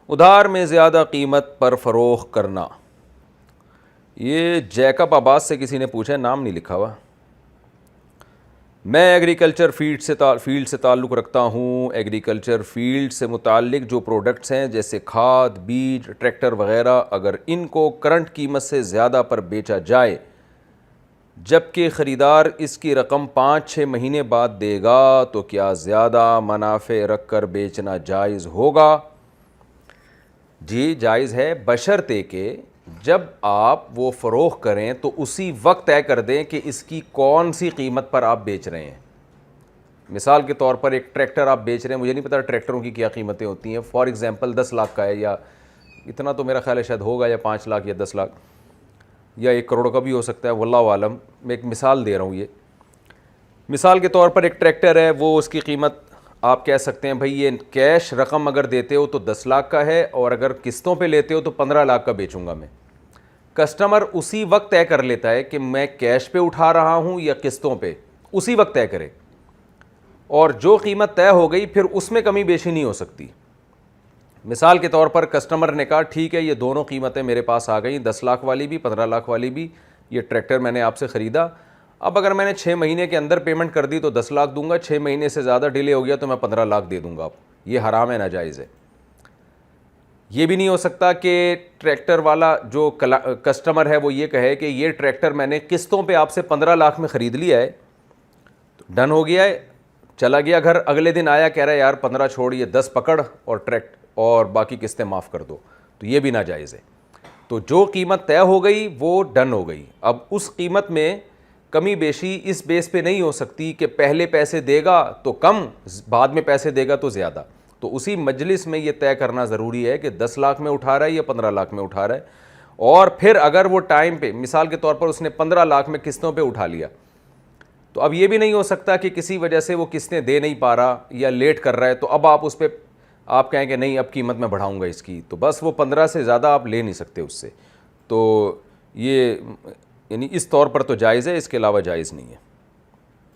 उधार में ज़्यादा कीमत पर फ़रोख्त करना। ये जैकब अब्बास से किसी ने पूछा है, नाम नहीं लिखा हुआ। मैं एग्रीकल्चर फील्ड से ताल्लुक़ रखता हूँ। एग्रीकल्चर फील्ड से मुताल्लिक़ जो प्रोडक्ट्स हैं जैसे खाद, बीज, ट्रैक्टर वग़ैरह, अगर इनको करंट कीमत से ज़्यादा पर बेचा जाए जबकि ख़रीदार इसकी रकम 5-6 महीने बाद देगा, तो क्या ज़्यादा मुनाफ़े रख कर बेचना जायज़ होगा? जी जायज़ है, बशर्ते कि जब आप वो फ़रोख्त करें तो उसी वक्त तय कर दें कि इसकी कौन सी कीमत पर आप बेच रहे हैं। मिसाल के तौर पर एक ट्रैक्टर आप बेच रहे हैं, मुझे नहीं पता ट्रैक्टरों की क्या कीमतें होती हैं, फॉर एग्ज़ाम्पल 10 लाख का है, या इतना तो मेरा ख्याल है शायद होगा, या 5 लाख या 10 लाख या 1 करोड़ का भी हो सकता है, वल्लाहु आलम। मैं एक मिसाल दे रहा हूँ। ये मिसाल के तौर पर एक ट्रैक्टर है, वो उसकी कीमत आप कह सकते हैं भाई ये कैश रकम अगर देते हो तो 10 लाख का है, और अगर किस्तों पे लेते हो तो 15 लाख का बेचूंगा मैं। कस्टमर उसी वक्त तय कर लेता है कि मैं कैश पे उठा रहा हूं या किस्तों पे, उसी वक्त तय करे, और जो कीमत तय हो गई फिर उसमें कमी बेशी नहीं हो सकती। मिसाल के तौर पर कस्टमर ने कहा ठीक है, ये दोनों कीमतें मेरे पास आ गई, 10 लाख वाली भी, 15 लाख वाली भी, ये ट्रैक्टर मैंने आपसे ख़रीदा। अब अगर मैंने 6 महीने के अंदर पेमेंट कर दी तो 10 लाख दूंगा, 6 महीने से ज़्यादा डिले हो गया तो मैं 15 लाख दे दूंगा। अब ये हराम है, नाजायज़ है। ये भी नहीं हो सकता कि ट्रैक्टर वाला जो कस्टमर है वो ये कहे कि ये ट्रैक्टर मैंने किस्तों पे आपसे 15 लाख में ख़रीद लिया है, तो डन हो गया है, चला गया घर, अगले दिन आया कह रहा है यार 15 छोड़, ये 10 पकड़ और बाकी किस्तें माफ़ कर दो, तो ये भी नाजायज़ है। तो जो कीमत तय हो गई वो डन हो गई। अब उस कीमत में कमी बेशी इस बेस पे नहीं हो सकती कि पहले पैसे देगा तो कम, बाद में पैसे देगा तो ज़्यादा। तो उसी मजलिस में ये तय करना ज़रूरी है कि 10 लाख में उठा रहा है या 15 लाख में उठा रहा है। और फिर अगर वो टाइम पे, मिसाल के तौर पर उसने 15 लाख में किस्तों पे उठा लिया, तो अब ये भी नहीं हो सकता कि किसी वजह से वो किस्तें दे नहीं पा रहा या लेट कर रहा है, तो अब आप उस पर आप कहें कि नहीं अब कीमत मैं बढ़ाऊंगा इसकी, तो बस वो 15 से ज़्यादा आप ले नहीं सकते उससे। तो ये यानी इस तौर पर तो जायज़ है, इसके अलावा जायज़ नहीं है।